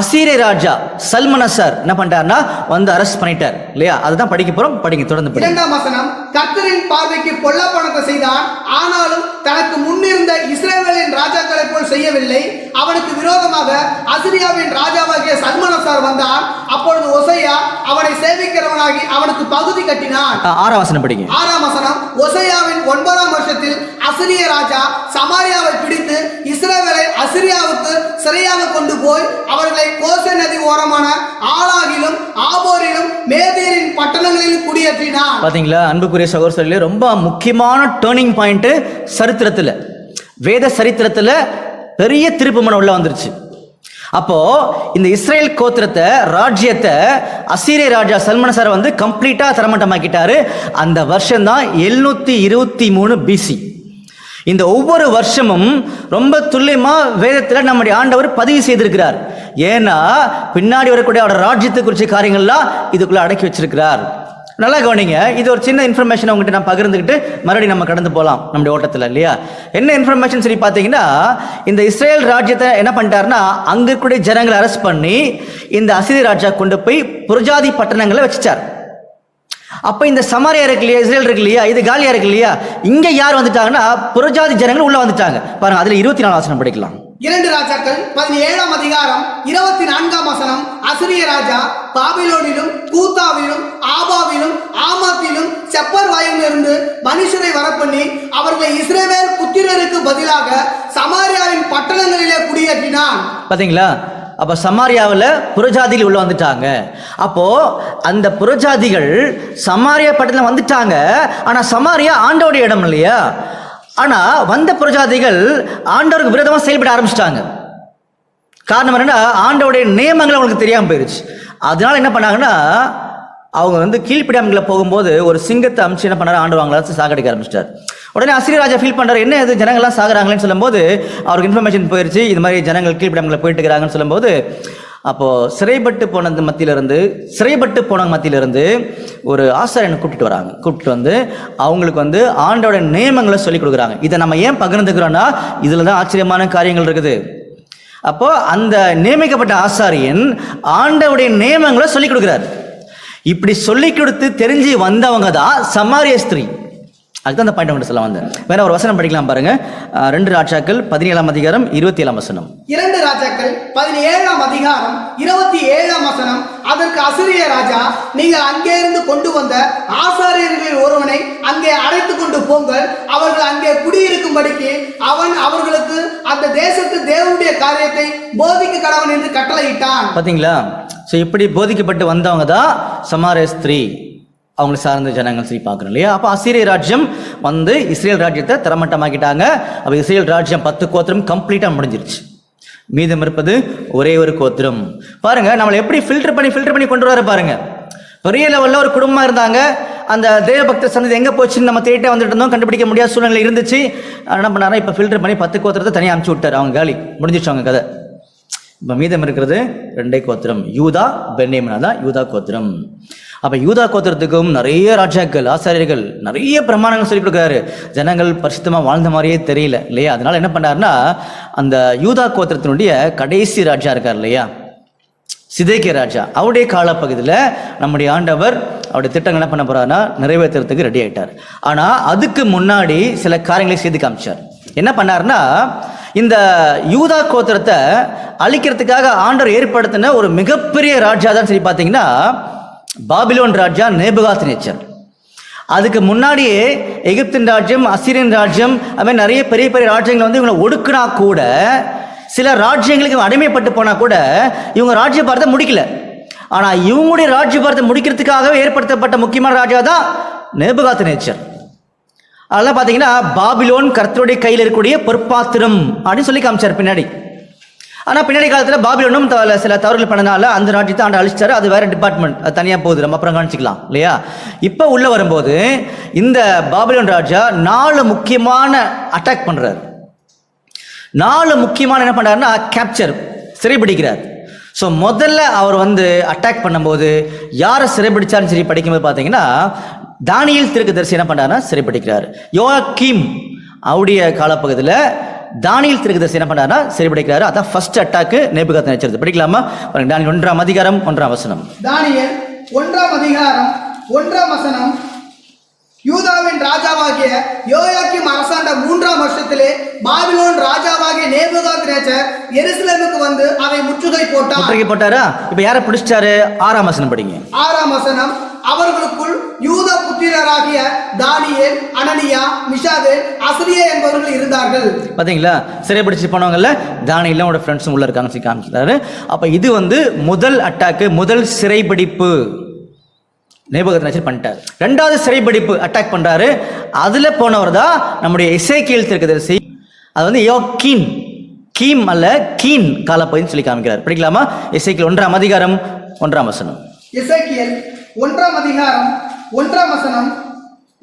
அசீரிய ராஜா சல்மனசர் என்ன பண்ணிட்டாருன்னா வந்து அரெஸ்ட் பண்ணிட்டார் இல்லையா? அதுதான் படிக்க போறோம். படிங்க, தொடர்ந்து படிங்க. 2ஆம் வசனம். கர்த்தரின் பார்வைக்கு பொல்லாப்பனத்தை செய்தான், ஆனாலும் தனக்கு முன்னிருந்த இஸ்ரவேலின் ராஜாக்களை போல் செய்யவில்லை. அவனுக்கு விரோதமாக அசிரியாவின் ராஜாவாகிய சல்மனசார் வந்தான். அப்பொழுது ஒசையா அவனை சேவிக்கிறவனாகி அவனுக்கு பகுதி கட்டினான். 6ஆம் வசனம் படிங்க. 6ஆம் வசனம். ஒசையாவின் 9ஆம் வருஷத்தில் அசிரிய ராஜா சமாரியாவை பிடித்து இஸ்ரவேலை அசிரியாவுக்கு சிறையாக கொண்டு போய் அவர்களை கோசே நதி ஓரமான ஆலாகிலும் ஆபோரிலும் மேதியரின் பட்டணங்களிலும் குடியேற்றினான். பாத்தீங்களா? அன்புக்குரிய சகோதரர்களே, ரொம்ப முக்கியமான டர்னிங் பாயிண்ட் சரித்திரத்துல, வேத சரித்திரத்துல பெரிய திருப்புமுனை உள்ள வந்துருச்சு. அப்போ இந்த இஸ்ரேல் கோத்திரத்தை ராஜ்யத்தை அசீரிய ராஜா சல்மனசார் வந்து கம்ப்ளீட்டா தரமட்டமாக்கிட்டாரு. அந்த வருஷம் தான் 723 BC. இந்த ஒவ்வொரு வருஷமும் ரொம்ப துல்லியமா வேதத்தில் நம்முடைய ஆண்டவர் பதிவு செய்திருக்கிறார். ஏன்னா பின்னாடி வரக்கூடிய அவரோட ராஜ்யத்தை குறித்த காரியங்கள்லாம் இதுக்குள்ள அடக்கி வச்சிருக்கிறார். நல்லா கவனிங்க. இது ஒரு சின்ன இன்ஃபர்மேஷன் உங்ககிட்ட நான் பகிர்ந்துக்கிட்டு மறுபடியும் நம்ம கடந்து போகலாம் நம்முடைய ஓட்டத்தில் இல்லையா? என்ன இன்ஃபர்மேஷன் சொல்லி பார்த்தீங்கன்னா, இந்த இஸ்ரேல் ராஜ்யத்தை என்ன பண்ணிட்டாருன்னா அங்க இருக்கக்கூடிய ஜனங்களை அரெஸ்ட் பண்ணி இந்த அசீரிய ராஜா கொண்டு போய் புரஜாதி பட்டணங்களை வச்சுட்டார். அப்ப இந்த சமாரியா இருக்கு இல்லையா, இஸ்ரேல் இருக்கு இல்லையா, இது காலியா இருக்கு இல்லையா, இங்க யார் வந்துட்டாங்கன்னா புரஜாதி ஜனங்கள் உள்ள வந்துட்டாங்க. பாருங்க, அதுல 24 வசனம் படிக்கலாம். 2 ராஜாக்கள் 17ஆம் அதிகாரம் 24ஆம் வசனம். அசிரிய ராஜா பாபிலோனிலும் கூத்தாவிலும் ஆபாவிலும் ஆமாத்திலும் செப்பர் வாயிலிருந்து மனுஷரை வரப்பண்ணி அவர்களை இஸ்ரவேல் புத்திரருக்கு பதிலாக சமாரியாவின் பட்டணங்களிலே குடியேற்றினான். பாத்தீங்களா? அப்ப சமாரியாவில் புறஜாதிகள் உள்ள வந்துட்டாங்க. அப்போ அந்த புறஜாதிகள் சமாரியா பட்டணம் வந்துட்டாங்க. ஆனா சமாரியா ஆண்டோடைய இடம் இல்லையா? ஆனா வந்த புறஜாதிகள் ஆண்டவருக்கு விரோதமா செயல்பட ஆரம்பிச்சிட்டாங்க. காரணம் என்னன்னா ஆண்டோடைய நியமங்கள் அவங்களுக்கு தெரியாம போயிருச்சு. அதனால என்ன பண்ணாங்கன்னா அவங்க வந்து கீழ்ப்படியாமங்களை போகும்போது ஒரு சிங்கத்தை அமிச்சு என்ன பண்ணாரு, ஆண்டவர் அவங்கள சாகடிக்க ஆரம்பிச்சிட்டார். உடனே அசீரிய ராஜா ஃபீல் பண்றாரு, என்ன இது ஜனங்கள்லாம் சாகுறாங்களேன்னு சொல்லும்போது அவருக்கு இன்ஃபர்மேஷன் போயிருச்சு, இது மாதிரி ஜனங்கள் கீழ்ப்படியாமங்களை போயிட்டு இருக்கிறாங்கன்னு சொல்லும்போது அப்போ சிறைப்பட்டு போனவங்க மத்தியிலிருந்து ஒரு ஆசாரியனை கூப்பிட்டு வந்து அவங்களுக்கு வந்து ஆண்டோட நியமங்களை சொல்லிக் கொடுக்குறாங்க. இதை நம்ம ஏன் பகிர்ந்துக்கிறோம்னா இதுல தான் ஆச்சரியமான காரியங்கள் இருக்குது. அப்போ அந்த நியமிக்கப்பட்ட ஆசாரியன் ஆண்டவுடைய நியமங்களை சொல்லிக் கொடுக்குறாரு. இப்படி சொல்லிக் கொடுத்து தெரிஞ்சு வந்தவங்க தான் சமாரிய ஸ்திரீ. அதுதான் அந்த பாயிண்ட் சொல்ல வந்தேன். வேற ஒரு வசனம் படிக்கலாம் பாருங்க. 2 ராஜாக்கள் 17ஆம் அதிகாரம் 27ஆம் வசனம். 2 ராஜாக்கள் 17ஆம் அதிகாரம் 27ஆம் வசனம். அதற்கு அசீரிய ராஜா, நீங்கள் அங்கே இருந்து கொண்டு வந்த ஆசாரியர்களில் ஒருவனை அங்கே அழைத்து கொண்டு போங்கள், அவர்கள் அங்கே குடியிருக்கும்படிக்கு அவன் அவர்களுக்கு அந்த தேசத்து தேவனுடைய காரியத்தை போதிக்க கடவன் என்று கட்டளையிட்டான். பாத்தீங்களா? ஸோ இப்படி போதிக்கப்பட்டு வந்தவங்க தான் சமாரிய ஸ்திரீ, அவங்களை சார்ந்த ஜனங்கள் சரி பார்க்கணும் இல்லையா? அப்போ அசீரிய ராஜ்யம் வந்து இஸ்ரேல் ராஜ்யத்தை தரமட்டமாக்கிட்டாங்க. அப்போ இஸ்ரேல் ராஜ்யம் 10 கோத்திரம் கம்ப்ளீட்டாக முடிஞ்சிருச்சு. மீதம் இருப்பது ஒரே ஒரு கோத்திரம். பாருங்க, நம்மளை எப்படி ஃபில்டர் பண்ணி கொண்டு வர பாருங்க. பெரிய லெவலில் ஒரு குடும்பமாக இருந்தாங்க. அந்த தேவபக்தர் சந்ததி எங்கே போச்சுன்னு நம்ம தேடிட்டே வந்துட்டு இருந்தோம், கண்டுபிடிக்க முடியாத சூழ்நிலை இருந்துச்சு. என்ன பண்ணாரா, இப்போ ஃபில்டர் பண்ணி 10 கோத்திரத்தை தனியாக அனுப்பிச்சு விட்டார். அவங்க காலி முடிஞ்சிச்சு அவங்க கதை. இப்போ மீதம் இருக்கிறது 2 கோத்திரம், யூதா பென்யமீன் தான் யூதா கோத்திரம். அப்போ யூதா கோத்திரத்துக்கும் நிறைய ராஜாக்கள் ஆசாரியர்கள் நிறைய பிரமாணங்கள் சொல்லிக் கொடுக்குறாரு. ஜனங்கள் பரிசுத்தமாக வாழ்ந்த மாதிரியே தெரியல இல்லையா? அதனால என்ன பண்ணாருன்னா, அந்த யூதா கோத்திரத்தினுடைய கடைசி ராஜா இருக்கார் இல்லையா, சிதேக்கியா ராஜா, அவருடைய காலப்பகுதியில் நம்முடைய ஆண்டவர் அவருடைய திட்டங்கள் என்ன பண்ண போறாருன்னா நிறைவேற்றுறதுக்கு ரெடி ஆயிட்டார். ஆனால் அதுக்கு முன்னாடி சில காரியங்களை செய்து காமிச்சார். என்ன பண்ணாருன்னா, இந்த யூதா கோத்திரத்தை அழிக்கிறதுக்காக ஆண்டவர் ஏற்படுத்தின ஒரு மிகப்பெரிய ராஜா தான் சரி பார்த்தீங்கன்னா பாபிலோன் ராஜா நேபுகாத்நேச்சர். அதுக்கு முன்னாடியே எகிப்தின் ராஜ்யம், அசீரியன் ராஜ்யம், அது மாதிரி நிறைய பெரிய பெரிய ராஜ்யங்களை வந்து இவங்களை ஒடுக்குனா கூட, சில ராஜ்யங்களுக்கு அடிமைப்பட்டு போனா கூட இவங்க ராஜ்யபாரத்தை முடிக்கல. ஆனால் இவங்களுடைய ராஜ்யபாரத்தை முடிக்கிறதுக்காகவே ஏற்படுத்தப்பட்ட முக்கியமான ராஜா தான் நேபுகாத்நேச்சர். அதெல்லாம் பார்த்தீங்கன்னா பாபிலோன் கர்த்தருடைய கையில் இருக்கக்கூடிய பொற்பாத்திரம் அப்படின்னு சொல்லி காமிச்சார் பின்னாடி. ஆனால் பின்னாடி காலத்தில் பாபிலோனும் சில தவறுகள் பண்ணனால அந்த ராஜ்யத்தை ஆண்டு அழிச்சிட்டாரு. அது வேற டிபார்ட்மெண்ட், அது தனியாக போகுது, நம்ம அப்புறம் காணிச்சிக்கலாம் இல்லையா? இப்போ உள்ள வரும்போது இந்த பாபிலோன் ராஜா 4 முக்கியமான அட்டாக் பண்ணுறாரு. 4 முக்கியமான என்ன பண்ணுறாருன்னா கேப்சர், சிறைபிடிக்கிறார். ஸோ முதல்ல அவர் வந்து அட்டாக் பண்ணும்போது யாரை சிறைபிடிச்சாலும் சரி, படிக்கும்போது பார்த்தீங்கன்னா தானியேல் தீர்க்கதரிசி என்ன பண்ணாருன்னா சிறைபிடிக்கிறார். யோயாக்கீம் அவருடைய காலப்பகுதியில் தானியேல் தீர்க்கதரிசி என்ன பண்ணாருன்னா சிறைபிடிக்கிறாரு. அதான் ஃபர்ஸ்ட் அட்டாக்கு நேபுகாத்நேச்சர். படிக்கலாமா? தானியேல் 1ஆம் அதிகாரம் 1ஆம் வசனம். தானியேல் 1ஆம் அதிகாரம் 1ஆம் வசனம். யூதாவின் ராஜாவாகிய யோயாக்கீம் அரசாண்ட 3ஆம் வருஷத்திலே பாபிலோன் ராஜாவாகிய நேபுகாத்நேச்சர் எருசலேமுக்கு வந்து அதை முற்றுகை போட்டாரா? இப்ப யாரை பிடிச்சாரு? 6ஆம் வசனம் படிங்க. 6ஆம் வசனம். அவர்களுக்குள் யூதா புத்திரராகிய தானியேல், அனனியா, மிஷாவேல், அசரியா என்பவர்கள் இருந்தார்கள். பாத்தீங்களா? சிறைபிடிச்சு போனவங்கல்ல தானியேலும் அவரோட ஃப்ரெண்ட்ஸும் உள்ள இருக்காங்க காமிச்சாரு. அப்ப இது வந்து முதல் அட்டாக்கு, முதல் சிறைபிடிப்பு நேபுகாத்நேச்சர் பண்ணிட்டார். 2வது சிறைபிடிப்பு அட்டாக் பண்றாரு. அதுல போனவர் தான் நம்முடைய எசேக்கியேல் தீர்க்கதரிசி. அது வந்து யோக்கீன், கீம் அல்ல கீன் காலப்பகுதின்னு சொல்லி காமிக்கிறார். படிக்கலாமா? எசேக்கியேல் 1ஆம் அதிகாரம் 1ஆம் வசனம். எசேக்கியேல் 1ஆம் அதிகாரம் 1ஆம் வசனம்.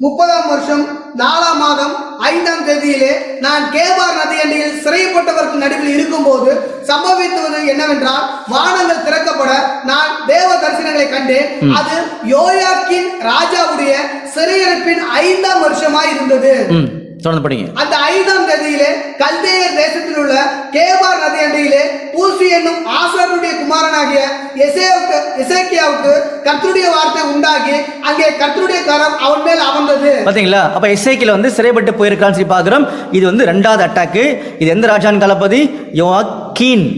30ஆம் வருஷம் 4ஆம் மாதம் 5ஆம் தேதியிலே நான் கேபார் நதி அண்டையில் சிறைப்பட்டவர்கள் நடுவில் இருக்கும்போது சம்பவித்தது என்னவென்றால், வானங்கள் திறக்கப்பட நான் தேவ தரிசனங்களை கண்டேன். அது யோயாக்கீன் ராஜாவுடைய சிறையிருப்பின் 5ஆம் வருஷமாய் இருந்தது. தொடர்ந்து படிங்க. அந்த 5ஆம் தேதியிலே கல்தேயர் தேசத்தில் உள்ள கேபார் நதி அண்டையிலே பூசி என்னும் ஆசாரியனுடைய குமாரனாகிய எசேக்கியாவுக்கு கர்த்தருடைய வார்த்தை உண்டாகி அங்கே கர்த்தருடைய கரம் அவன் மேல் அமர்ந்தது. பாத்தீங்களா? அப்ப எசேக்கியேல் வந்து சிறைப்பட்டு போயிருக்கான்னு சொல்லி பார்க்கிறோம். இது வந்து 2வது அட்டாக்கு. இது எந்த ராஜான் காலப்பதி? யோயாக்கீன்.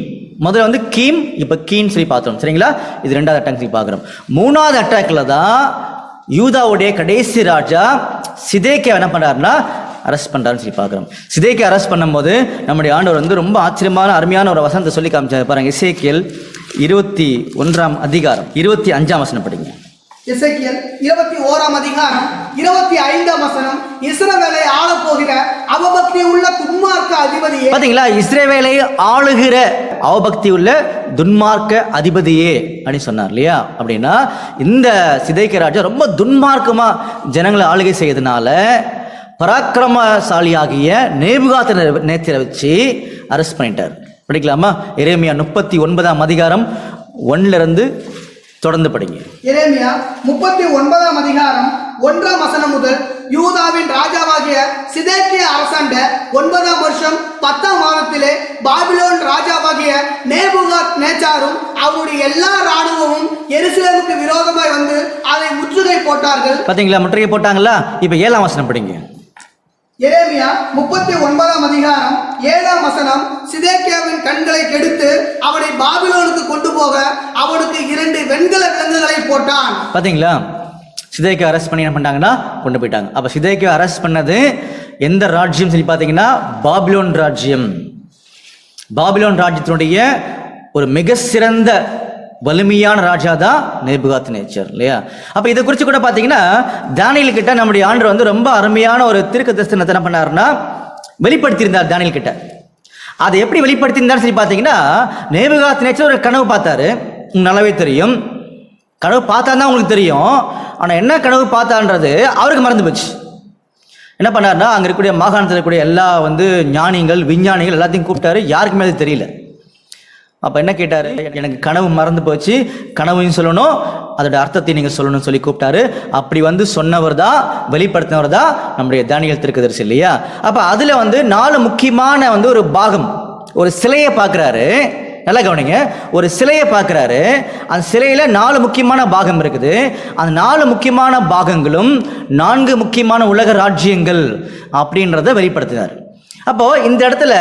முதல்ல வந்து கீம், இப்ப கீன் சொல்லி பார்த்தோம். சரிங்களா? இது 2வது அட்டாக் சொல்லி பார்க்கிறோம். 3வது அட்டாக்ல தான் யூதாவுடைய கடைசி ராஜா சிதேக்கியா என்ன பண்றாருன்னா அரெஸ்ட் பண்றாருன்னு சொல்லி பார்க்கிறோம். சிதேக்கியா அரெஸ்ட் பண்ணும்போது நம்முடைய ஆண்டவர் வந்து ரொம்ப ஆச்சரியமான அருமையான ஒரு வசனத்தை சொல்லி காமிச்சார் பாருங்க. எசேக்கியேல் 21ஆம் அதிகாரம் 25ஆம் வசனம் படிங்க. எசேக்கியேல் 21ஆம் அதிகாரம் 25ஆம் வசனம். இஸ்ரவேலை ஆள போகிற அவபக்தி உள்ள துன்மார்க்க அதிபதியே. பாத்தீங்களா? இஸ்ரவேலை ஆளுகிற அவபக்தி உள்ள துன்மார்க்க அதிபதியே அப்படின்னு சொன்னார் இல்லையா? அப்படின்னா இந்த சிதேக்கியா ராஜா ரொம்ப துன்மார்க்கமா ஜனங்களை ஆளுகை செய்யறதுனால பராக்கிரமசாலியாகிய நேபுகாத்நேச்சரை வச்சு அரெஸ்ட் பண்ணிட்டார். படிக்கலாமா? எரேமியா 39ஆம் அதிகாரம் 1ல இருந்து தொடர்ந்து படிங்க. எரேமியா 39ஆம் அதிகாரம் 1ஆம் வசனம் முதல். யூதாவின் ராஜாவாகிய சிதேக்கியா அரசாண்ட 9ஆம் வருஷம் 10ஆம் மாதத்திலே பாபிலோன் ராஜாவாகிய நேபுகாத்நேச்சாரும் அவருடைய எல்லா ராணுவமும் எருசலேமுக்கு விரோதமாய் வந்து அதை முற்றுகை போட்டார்கள். பாத்தீங்களா? முற்றுகை போட்டாங்களா? இப்ப 7ஆம் வசனம் படிங்க. எரேமியா 39ஆம் அதிகாரம் 7ஆம் வசனம். சிதேக்கியாவின் கண்களை கெடுத்து அவனை பாபிலோனுக்கு கொண்டு போக அவனுக்கு 2 வெண்கல விலங்குகளை போட்டான். பாத்தீங்களா? சிதேக்கியா அரெஸ்ட் பண்ணி என்ன பண்ணாங்கன்னா கொண்டு போயிட்டாங்க. அப்ப சிதேக்கியா அரெஸ்ட் பண்ணது எந்த ராஜ்யம் சொல்லி பாத்தீங்கன்னா பாபிலோன் ராஜ்யம். பாபிலோன் ராஜ்யத்தினுடைய ஒரு மிக சிறந்த வலிமையான ராஜா தான் நேபுகாத்நேச்சர் இல்லையா? அப்ப இதை குறித்து கூட பாத்தீங்கன்னா தானியேல் கிட்ட நம்முடைய ஆண்டவர் வந்து ரொம்ப அருமையான ஒரு தீர்க்கதரிசனத்தை என்ன பண்ணாருன்னா வெளிப்படுத்தியிருந்தார் தானியேல் கிட்ட. அதை எப்படி வெளிப்படுத்தியிருந்தார் சொல்லி பாத்தீங்கன்னா, நேபுகாத்நேச்சர் ஒரு கனவு பார்த்தாரு. நல்லாவே தெரியும். கனவு பார்த்தா தான் உங்களுக்கு தெரியும். ஆனா என்ன கனவு பார்த்தான்றது அவருக்கு மறந்து போச்சு. என்ன பண்ணாருன்னா அங்க இருக்கக்கூடிய மாகாணத்தில் இருக்கக்கூடிய எல்லா வந்து ஞானிகள், விஞ்ஞானிகள் எல்லாத்தையும் கூப்பிட்டாரு. யாருக்குமே அது தெரியல. அப்போ என்ன கேட்டார்? எனக்கு கனவு மறந்து போச்சு, கனவையும் சொல்லணும், அதோட அர்த்தத்தை நீங்கள் சொல்லணும்னு சொல்லி கூப்பிட்டாரு. அப்படி வந்து சொன்னவர் தான், வெளிப்படுத்தினவர் தான் நம்முடைய தானியேல் தீர்க்கதரிசி இல்லையா? அப்போ அதில் வந்து 4 முக்கியமான வந்து ஒரு பாகம், ஒரு சிலையை பார்க்குறாரு. நல்லா கவனிங்க, ஒரு சிலையை பார்க்குறாரு. அந்த சிலையில் 4 முக்கியமான பாகம் இருக்குது. அந்த 4 முக்கியமான பாகங்களும் 4 முக்கியமான உலக ராஜ்யங்கள் அப்படின்றத வெளிப்படுத்தினார். அப்போ இந்த இடத்துல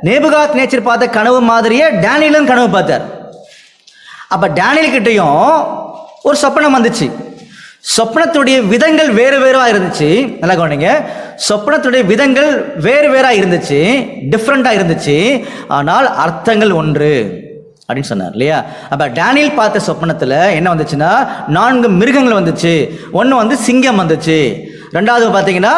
நேபுகாத் நேச்சர் பார்த்த கனவு மாதிரியே டேனியலும் கனவு பார்த்தார். அப்போ டேனியல் கிட்டையும் ஒரு சொப்பனம் வந்துச்சு. சொப்னத்துடைய விதங்கள் வேறு வேறாக இருந்துச்சு. நல்லா கவனிங்க, சொப்னத்துடைய விதங்கள் வேறு வேறாக இருந்துச்சு, டிஃப்ரெண்டாக இருந்துச்சு, ஆனால் அர்த்தங்கள் ஒன்று அப்படின்னு சொன்னார் இல்லையா? அப்போ டேனியல் பார்த்த சொப்பனத்தில் என்ன வந்துச்சுன்னா 4 மிருகங்கள் வந்துச்சு. ஒன்று வந்து சிங்கம் வந்துச்சு, ரெண்டாவது பார்த்தீங்கன்னா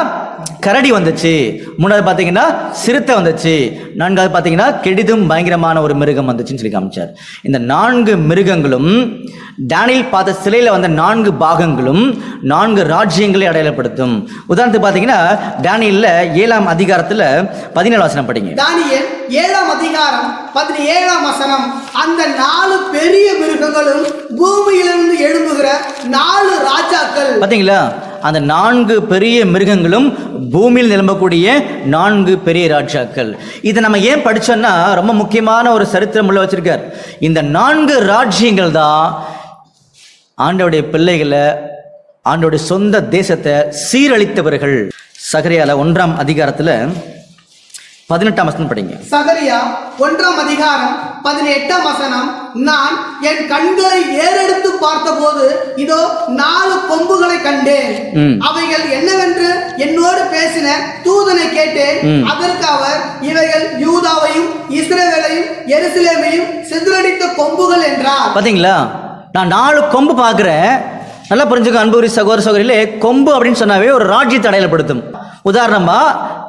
கரடி வந்துச்சு, மூணாவது பார்த்தீங்கன்னா சிறுத்தை வந்துச்சு, நான்காவது பார்த்தீங்கன்னா கெடிதும் பயங்கரமான ஒரு மிருகம் வந்துச்சுன்னு சொல்லி காமிச்சார். இந்த 4 மிருகங்களும் டேனியல் பார்த்த சிலையில் வந்த 4 பாகங்களும் 4 ராஜ்யங்களை அடையாளப்படுத்தும். உதாரணத்துக்கு பார்த்தீங்கன்னா டேனியல்ல 7ஆம் அதிகாரத்தில் 17 வசனம் படிங்க. தானியேல் 7ஆம் அதிகாரம் 17ஆம் வசனம். அந்த 4 பெரிய மிருகங்களும் பூமியிலிருந்து எழும்புகிற 4 ராஜாக்கள். பார்த்தீங்களா? அந்த 4 பெரிய மிருகங்களும் பூமியில் நிலம்பக்கூடிய 4 பெரிய ராஜாக்கள். இதை நம்ம ஏன் படிச்சோம்னா ரொம்ப முக்கியமான ஒரு சரித்திரம் உள்ள வச்சிருக்கார். இந்த 4 ராஜ்யங்கள் தான் ஆண்டவருடைய பிள்ளைகளை, ஆண்டவருடைய சொந்த தேசத்தை சீரழித்தவர்கள். சகரியால 1ஆம் அதிகாரத்தில் 18ஆம் வசனம் படிங்க. சகரியா 1ஆம் அதிகாரம் 18ஆம் வசனம். நான் என் கண்களை ஏறெடுத்து பார்த்தபோது இதோ 4 கொம்புகளை கண்டேன். அவைகள் என்னவென்று என்னோடு பேசின தூதனை கேட்டேன். அதற்கு அவர், இவைகள் யூதாவையும் இஸ்ரவேலையும் எருசலேமையும் சிதறடித்த கொம்புகள் என்றார். பாத்தீங்களா? நான் 4 கொம்பு பார்க்கிறேன். நல்லா புரிஞ்சுக்க அன்புரி சகோதர சகோதரிகளே, கொம்பு அப்படின்னு சொன்னாவே ஒரு ராஜ்யத்தை அடையாளப்படுத்தும். உதாரணமா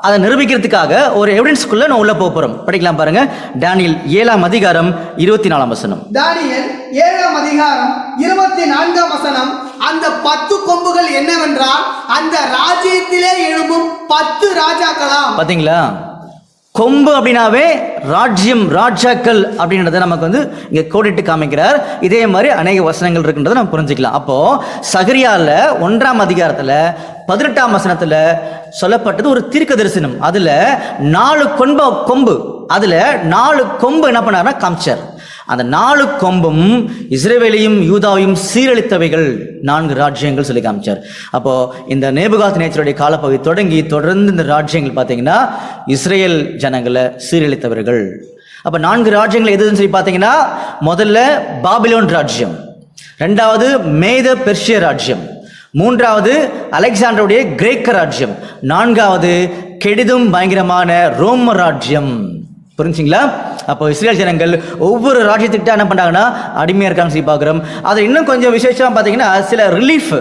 அதை நிரூபிக்கிறதுக்காக ஒரு எவிடன்ஸ்க்குள்ள நான் உள்ள போறோம். படிக்கலாம் பாருங்க. டேனியல் 7ஆம் அதிகாரம் 24ஆம் வசனம். தானியேல் 7ஆம் அதிகாரம் 24ஆம் வசனம். அந்த 10 கொம்புகள் என்னவென்றால் அந்த ராஜ்யத்திலே எழும்பும் 10 ராஜாக்களாம். பாத்தீங்களா? கொம்பு அப்படின்னாவே ராஜ்யம், ராஜாக்கள் அப்படின்றத நமக்கு வந்து இங்க கோடிட்டு காமிக்கிறார். இதே மாதிரி அநேக வசனங்கள் இருக்குன்றதை நம்ம புரிஞ்சுக்கலாம். அப்போ சகரியால 1ஆம் அதிகாரத்துல 18ஆம் வசனத்துல சொல்லப்பட்டது ஒரு தீர்க்க தரிசனம். அதுல 4 கொம்பு, அதுல 4 கொம்பு என்ன பண்ணாருன்னா காமிச்சார். அந்த 4 கொம்பும் இஸ்ரவேலையும் யூதாவையும் சீரழித்தவைகள் 4 ராஜ்யங்கள் சொல்லி காமிச்சார். அப்போ இந்த நேபுகாத் நேச்சருடைய காலப்பகுதி தொடங்கி தொடர்ந்து இந்த ராஜ்யங்கள் பார்த்தீங்கன்னா இஸ்ரேல் ஜனங்களை சீரழித்தவர்கள். அப்போ 4 ராஜ்யங்கள் எதுன்னு சொல்லி பார்த்தீங்கன்னா, முதல்ல பாபிலோன் ராஜ்யம், ரெண்டாவது மேத பெர்ஷிய ராஜ்யம், மூன்றாவது அலெக்சாண்டருடைய கிரேக்க ராஜ்யம், நான்காவது கெடிதும் பயங்கரமான ரோம ராஜ்யம். புரிஞ்சுங்களா? அப்போ இஸ்ரேல் ஜனங்கள் ஒவ்வொரு ராஜ்யத்துக்கிட்ட என்ன பண்ணுறாங்கன்னா அடிமையாக இருக்கான்னு சொல்லி பார்க்குறோம். அதை இன்னும் கொஞ்சம் விசேஷமாக பார்த்தீங்கன்னா சில ரிலீஃப்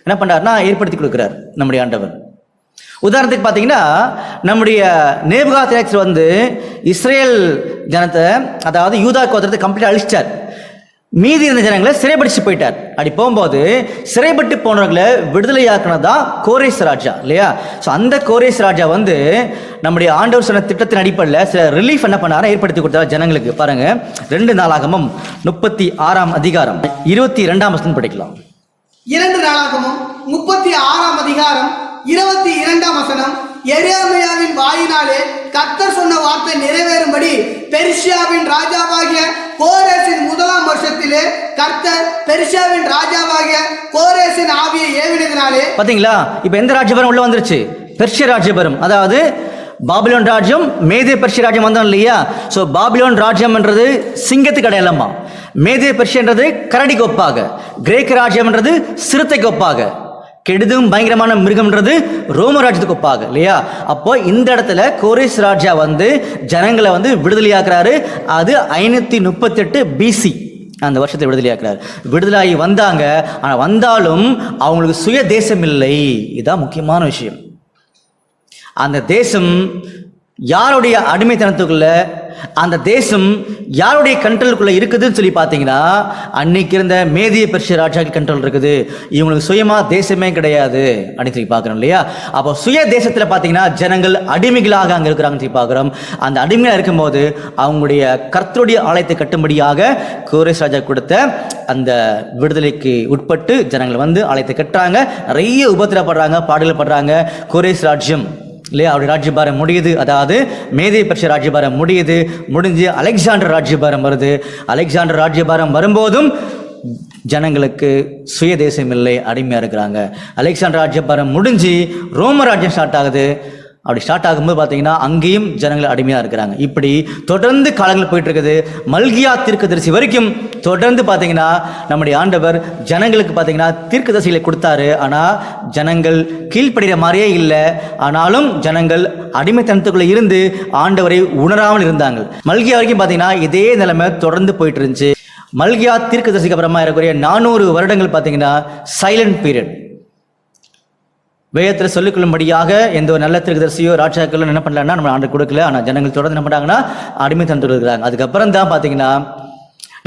என்ன பண்ணுறாருன்னா ஏற்படுத்தி கொடுக்குறார் நம்முடைய ஆண்டவர். உதாரணத்துக்கு பார்த்தீங்கன்னா நம்முடைய நேபுகாத் நேச்சர் வந்து இஸ்ரேல் ஜனத்தை, அதாவது யூதா கோத்திரத்தை கம்ப்ளீட்டாக அழிச்சிட்டார். மீதி இருந்த ஜனங்களை சிறைப்படிச்சு போயிட்டார். அப்படி போகும்போது சிறைப்பட்டு போனவர்களை விடுதலையாக்குனதான் கோரேஸ் ராஜா இல்லையா? ஸோ அந்த கோரேஸ் ராஜா வந்து நம்முடைய ஆண்டவர் சொன்ன திட்டத்தின் அடிப்படையில் சில ரிலீஃப் என்ன பண்ணாரா ஏற்படுத்தி கொடுத்தார் ஜனங்களுக்கு. பாருங்க, 2 நாளாகமம் 36ஆம் அதிகாரம் 22ஆம் வசனம் படிக்கலாம். 2 நாளாகமம் 36ஆம் அதிகாரம் 22ஆம் வசனம். எரேமியாவின் வாயினாலே கர்த்தர் சொன்ன வார்த்தை நிறைவேறும்படி பெர்ஷியாவின் ராஜாவாகிய கோரேசின் 1ஆம் வருஷத்திலே கர்த்தர் பெர்ஷியாவின் ராஜாவாகிய கோரேசின் ஆவியை ஏவினதினாலே. பாத்தீங்களா? இப்ப எந்த ராஜ்யபரம் உள்ள வந்துருச்சு? பெர்ஷிய ராஜ்யபரம். அதாவது பாபிலோன் ராஜ்யம், மேதே பெர்ஷிய ராஜ்யம் வந்தோம் இல்லையா? ஸோ பாபிலோன் ராஜ்யம் என்றது சிங்கத்துக்கு அடையாளமா, மேதே பெர்ஷியன்றது கரடிக்கு ஒப்பாக, கிரேக்க ராஜ்யம் என்றது சிறுத்தைக்கு ஒப்பாக, கெடுதும் பயங்கரமான மிருகம்ன்றது ரோமராஜ்யத்துக்கு ஒப்பாக இல்லையா? அப்போ இந்த இடத்துல கோரேஸ் ராஜா வந்து ஜனங்களை வந்து விடுதலையாக்குறாரு. அது 538 BC அந்த வருஷத்தை விடுதலையாக்குறாரு. விடுதலாகி வந்தாங்க. ஆனால் வந்தாலும் அவங்களுக்கு சுய தேசம் இல்லை. இதுதான் முக்கியமான விஷயம். அந்த தேசம் யாருடைய அடிமைத்தனத்துக்குள்ள அந்த தேசம் யாருடைய கண்ட்ரோலுக்குள்ள இருக்குதுன்னு சொல்லி பார்த்தீங்கன்னா, அன்னைக்கு இருந்த மேதிய பெர்ஷிய ராஜாக்கள் கண்ட்ரோல் இருக்குது. இவங்களுக்கு சுயமா தேசமே கிடையாது அப்படின்னு சொல்லி பார்க்குறோம் இல்லையா? அப்போ சுய தேசத்தில் பார்த்தீங்கன்னா ஜனங்கள் அடிமைகளாக அங்கே இருக்கிறாங்கன்னு சொல்லி பார்க்குறோம். அந்த அடிமையாக இருக்கும்போது அவங்களுடைய கர்த்தருடைய ஆலயத்தை கட்டும்படியாக கோரேஸ் ராஜா கொடுத்த அந்த விடுதலைக்கு உட்பட்டு ஜனங்கள் வந்து ஆலயத்தை கட்டுறாங்க. நிறைய உபத்திரப்படுறாங்க, பாடல்கள் படுறாங்க. கோரேஸ் ராஜ்யம் இல்லையா, அவருடைய ராஜ்யபாரம் முடியுது. அதாவது மேதிய பெர்ஷிய ராஜ்யபாரம் முடிஞ்சு அலெக்சாண்டர் ராஜ்யபாரம் வருது. அலெக்சாண்டர் ராஜ்யபாரம் வரும்போதும் ஜனங்களுக்கு சுய தேசம் இல்லை, அடிமையாக இருக்கிறாங்க. அலெக்சாண்டர் ராஜ்யபாரம் முடிஞ்சு ரோம ராஜ்யம் ஸ்டார்ட் ஆகுது. அப்படி ஸ்டார்ட் ஆகும்போது பார்த்தீங்கன்னா அங்கேயும் ஜனங்கள் அடிமையாக இருக்கிறாங்க. இப்படி தொடர்ந்து காலங்கள் போயிட்டு இருக்குது. மல்கியா தீர்க்கதரிசி வரைக்கும் தொடர்ந்து பார்த்தீங்கன்னா நம்முடைய ஆண்டவர் ஜனங்களுக்கு பார்த்தீங்கன்னா தீர்க்கதரிசிகளை கொடுத்தாரு. ஆனால் ஜனங்கள் கீழ்ப்படுகிற மாதிரியே இல்லை. ஆனாலும் ஜனங்கள் அடிமைத்தனத்துக்குள்ளே இருந்து ஆண்டவரை உணராமல் இருந்தாங்க. மல்கியா வரைக்கும் பார்த்தீங்கன்னா இதே நிலைமை தொடர்ந்து போயிட்டு இருந்துச்சு. மல்கியா தீர்க்கதரிசிக்கு அப்புறமா இருக்கக்கூடிய 400 வருடங்கள் பார்த்தீங்கன்னா சைலண்ட் பீரியட். வேதத்தில் சொல்லிக்கொள்ளும்படியாக எந்த ஒரு நல்ல தீர்க்கதரிசியோ ராஜாக்களும் என்ன பண்ணலன்னா நம்ம ஆண்டு கொடுக்கல. ஆனால் ஜனங்கள் தொடர்ந்து என்ன பண்ணுறாங்கன்னா அடிமைத்தனத்தில் இருக்கிறாங்க. அதுக்கப்புறம் தான் பார்த்தீங்கன்னா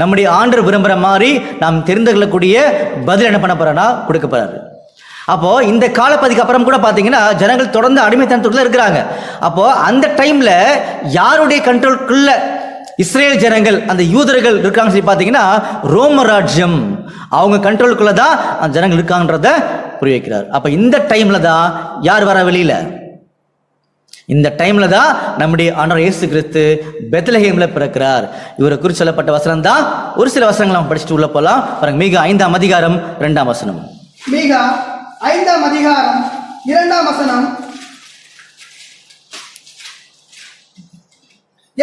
நம்முடைய ஆண்டவர் விரும்புகிற மாதிரி நாம் தெரிந்து கொள்ளக்கூடிய பதில் என்ன பண்ண போறோன்னா கொடுக்க போறாரு. அப்போ இந்த காலப்பதிக்கு அப்புறம் கூட பார்த்தீங்கன்னா ஜனங்கள் தொடர்ந்து அடிமைத்தனத்துக்குள்ள இருக்கிறாங்க. அப்போ அந்த டைம்ல யாருடைய கண்ட்ரோலுக்குள்ள இஸ்ரேல் ஜனங்கள் அந்த யூதர்கள் இருக்காங்க சொல்லி பார்த்தீங்கன்னா ரோம ராஜ்யம் அவங்க கண்ட்ரோலுக்குள்ள தான் அந்த ஜனங்கள் இருக்காங்கன்றத புரிய வைக்கிறார். அப்ப இந்த டைம்ல தான் யார் வர வெளியில? இந்த டைம்ல தான் நம்முடைய ஆண்டவர் இயேசு கிறிஸ்து பெத்லஹேம்ல பிறக்கிறார். இவரை குறித்து சொல்லப்பட்ட வசனம் தான் ஒரு சில வசனங்கள் நம்ம படிச்சுட்டு உள்ள போலாம். பாருங்க, மீகா 5ஆம் அதிகாரம் 2ஆம் வசனம். மீகா 5ஆம் அதிகாரம் 2ஆம் வசனம்.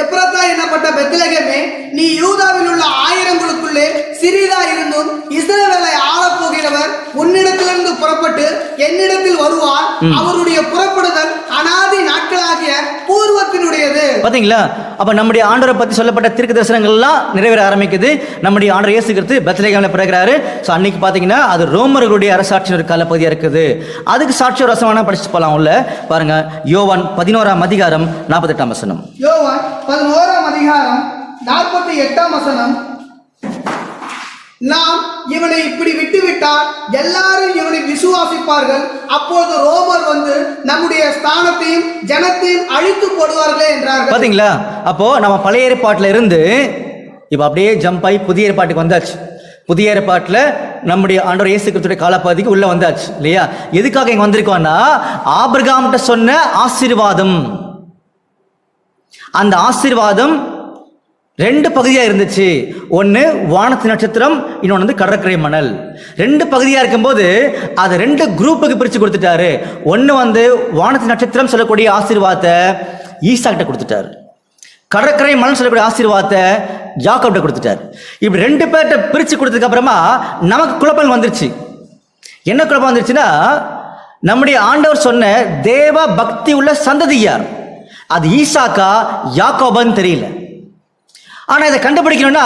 எப்ராத்தா என்னப்பட்ட பெத்லகேமே, நீ யூதாவில் உள்ள ஆயிரங்களுக்குள்ளே சிறிதா இருந்தும் இஸ்ரவேலை ஆளப் போகிறவர் உன்னிடத்திலிருந்து புறப்பட்டு என்னிடத்தில் வருவார். அவருடைய புறப்படுதல் அனாதி நாட்களாகிய பூர்வத்தினுடையது. பாத்தீங்களா? அப்ப நம்முடைய ஆண்டவரை பத்தி சொல்லப்பட்ட தீர்க்க தரிசனங்கள் எல்லாம் நிறைவேற ஆரம்பிக்குது. நம்முடைய ஆண்டவர் இயேசு கிறிஸ்து பெத்லகேம்ல பிறக்கிறாரு. சோ அன்னைக்கு பாத்தீங்கன்னா அது ரோமர்களுடைய அரசாட்சி ஒரு காலப்பகுதியா இருக்குது. அதுக்கு சாட்சி ரசமான படிச்சுட்டு போலாம். உள்ள பாருங்க, யோவான் 11ஆம் அதிகாரம் 48ஆம் வசனம். யோவான் 11ஆம் அதிகாரம் 48ஆம் வசனம். நாம் இவனை இப்படி விட்டுவிட்டால் எல்லாரும் இவனை விசுவாசிப்பார்கள். அப்போது ரோமர் வந்து நம்முடைய ஸ்தானத்தையும் ஜனத்தையும் அழித்து போடுவார்களே என்றார்கள். பாத்தீங்களா? அப்போ நம்ம பழைய ஏற்பாட்டில் இருந்து இப்ப அப்படியே ஜம்ப் ஆகி புதிய ஏற்பாட்டுக்கு வந்தாச்சு. புதிய ஏற்பாட்டில் நம்முடைய ஆண்டவர் இயேசு கிறிஸ்துவின் காலப்பகுதிக்கு உள்ள வந்தாச்சு இல்லையா? எதுக்காக இங்க வந்திருக்கோம்னா ஆபிரகாம்கிட்ட சொன்ன ஆசீர்வாதம், அந்த ஆசீர்வாதம் 2 பகுதியாக இருந்துச்சு. ஒன்று வானத்து நட்சத்திரம், இன்னொன்று வந்து கடற்கரை மணல். 2 பகுதியாக இருக்கும்போது அதை 2 குரூப்புக்கு பிரித்து கொடுத்துட்டாரு. ஒன்று வந்து வானத்து நட்சத்திரம் சொல்லக்கூடிய ஆசீர்வாதத்தை ஈசாக்கிட்ட கொடுத்துட்டாரு. கடற்கரை மணல் சொல்லக்கூடிய ஆசீர்வாதத்தை யாக்கோப்ட கொடுத்துட்டாரு. இப்படி 2 பேர்கிட்ட பிரித்து கொடுத்ததுக்கு அப்புறமா நமக்கு குழப்பம் வந்துருச்சு. என்ன குழப்பம் வந்துருச்சுன்னா, நம்முடைய ஆண்டவர் சொன்ன தேவ பக்தி உள்ள சந்ததி யார்? அது ஈசாக்கா யாக்கோபான்னு தெரியல. ஆனா இதை கண்டுபிடிக்கணும்னா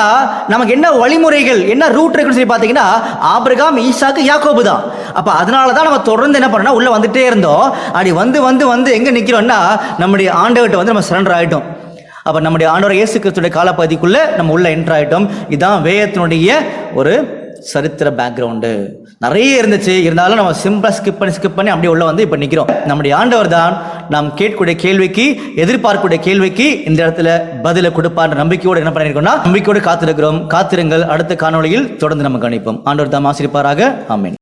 நமக்கு என்ன வழிமுறைகள், என்ன ரூட் இருக்குன்னு சொல்லி பார்த்தீங்கன்னா ஆபிரகாம், ஈசாக்கு, யாக்கோபு தான். அப்ப அதனாலதான் நம்ம தொடர்ந்து என்ன பண்ணோம்னா உள்ள வந்துட்டே இருந்தோம். அப்படி வந்து வந்து வந்து எங்க நிக்கிறோம்னா நம்முடைய ஆண்டவர்கிட்ட வந்து நம்ம சரண்டர் ஆயிட்டோம். அப்ப நம்முடைய ஆண்டவர் இயேசு கிறிஸ்துடைய காலப்பகுதிக்குள்ள நம்ம உள்ள என்டர் ஆயிட்டோம். இதுதான் வேதத்தினுடைய ஒரு சரித்திர பேக்ரவுண்டு. நிறைய இருந்துச்சு, இருந்தாலும் நம்ம சிம்பிளா ஸ்கிப் பண்ணி அப்படியே உள்ள வந்து இப்ப நிக்கிறோம். நம்முடைய ஆண்டவர் தான் நாம் கேட்கக்கூடிய கேள்விக்கு, எதிர்பார்க்கக்கூடிய கேள்விக்கு இந்த இடத்துல பதில கொடுப்பார் நம்பிக்கையோடு என்ன பண்ணிருக்கோம்னா நம்பிக்கையோடு காத்திருக்கிறோம். காத்திருங்கள், அடுத்த காணொளியில் தொடர்ந்து நம்ம கணிப்போம். ஆண்டவர் தாம் ஆசீர்வதிப்பாராக. ஆமென்.